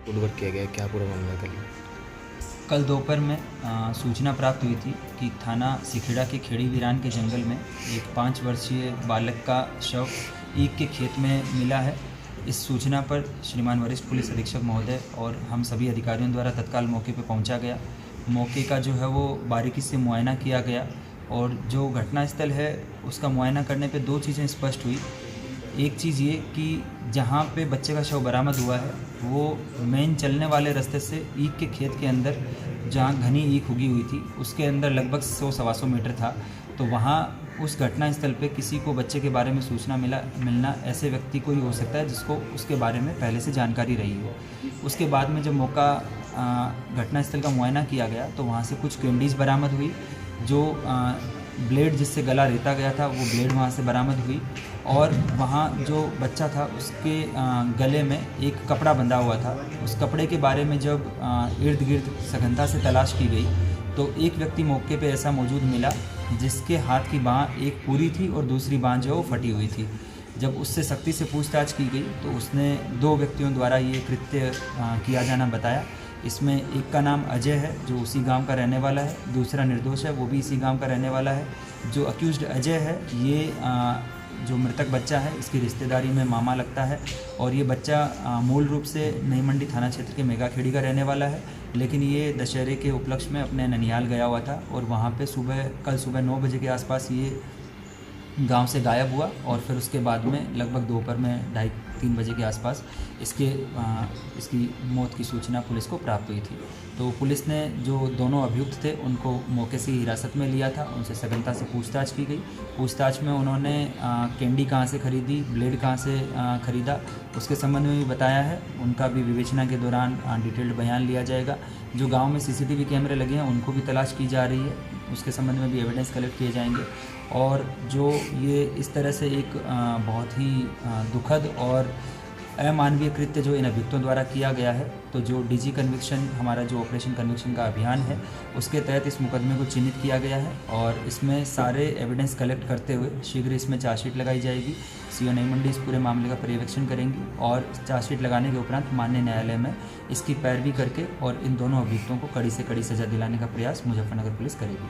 उद्वट किया गया, क्या पूरा मामला है? कल दोपहर में सूचना प्राप्त हुई थी कि थाना सिखेड़ा के खेड़ी वीरान के जंगल में एक 5 वर्षीय बालक का शव ईख के खेत में मिला है। इस सूचना पर श्रीमान वरिष्ठ पुलिस अधीक्षक महोदय और हम सभी अधिकारियों द्वारा तत्काल मौके पर पहुंचा गया। मौके का जो है वो बारीकी से मुआयना किया गया और जो घटनास्थल है उसका मुआयना करने पे 2 चीज़ें स्पष्ट हुई। एक चीज़ ये कि जहाँ पे बच्चे का शव बरामद हुआ है वो मेन चलने वाले रास्ते से ईख के खेत के अंदर, जहाँ घनी ईख उगी हुई थी, उसके अंदर लगभग 100-125 मीटर था। तो वहाँ उस घटना स्थल पे किसी को बच्चे के बारे में सूचना मिलना ऐसे व्यक्ति को ही हो सकता है जिसको उसके बारे में पहले से जानकारी रही हो। उसके बाद में जब मौका घटना स्थल का मुआयना किया गया तो वहाँ से कुछ कैंडीज़ बरामद हुई। जो ब्लेड जिससे गला रेता गया था वो ब्लेड वहाँ से बरामद हुई और वहाँ जो बच्चा था उसके गले में एक कपड़ा बंधा हुआ था। उस कपड़े के बारे में जब इर्द गिर्द सघनता से तलाश की गई तो एक व्यक्ति मौके पे ऐसा मौजूद मिला जिसके हाथ की बाँह एक पूरी थी और दूसरी बाँह जो है वो फटी हुई थी। जब उससे सख्ती से पूछताछ की गई तो उसने 2 व्यक्तियों द्वारा ये कृत्य किया जाना बताया। इसमें एक का नाम अजय है जो उसी गांव का रहने वाला है, दूसरा निर्दोष है वो भी इसी गांव का रहने वाला है। जो अक्यूज्ड अजय है ये जो मृतक बच्चा है इसकी रिश्तेदारी में मामा लगता है और ये बच्चा मूल रूप से नई मंडी थाना क्षेत्र के मेगाखेड़ी का रहने वाला है, लेकिन ये दशहरे के उपलक्ष्य में अपने ननिहाल गया हुआ था और वहाँ पे कल सुबह 9 बजे के आसपास ये गांव से गायब हुआ और फिर उसके बाद में लगभग दोपहर में 2:30-3 बजे के आसपास इसकी मौत की सूचना पुलिस को प्राप्त हुई थी। तो पुलिस ने जो दोनों अभियुक्त थे उनको मौके से हिरासत में लिया था, उनसे सघनता से पूछताछ की गई। पूछताछ में उन्होंने कैंडी कहाँ से खरीदी, ब्लेड कहाँ से खरीदा, उसके संबंध में भी बताया है। उनका भी विवेचना के दौरान डिटेल्ड बयान लिया जाएगा। जो गाँव में CCTV कैमरे लगे हैं उनको भी तलाश की जा रही है, उसके संबंध में भी एविडेंस कलेक्ट किए जाएंगे। और जो ये इस तरह से एक बहुत ही दुखद और अमानवीय कृत्य जो इन अभियुक्तों द्वारा किया गया है, तो जो DG कन्विक्शन, हमारा जो ऑपरेशन कन्विक्शन का अभियान है उसके तहत इस मुकदमे को चिन्हित किया गया है और इसमें सारे एविडेंस कलेक्ट करते हुए शीघ्र इसमें चार्जशीट लगाई जाएगी। CO नई मंडी इस पूरे मामले का पर्यवेक्षण करेंगी और चार्जशीट लगाने के उपरांत माननीय न्यायालय में इसकी पैरवी करके और इन दोनों अभियुक्तों को कड़ी से कड़ी सज़ा दिलाने का प्रयास मुजफ्फरनगर पुलिस करेगी।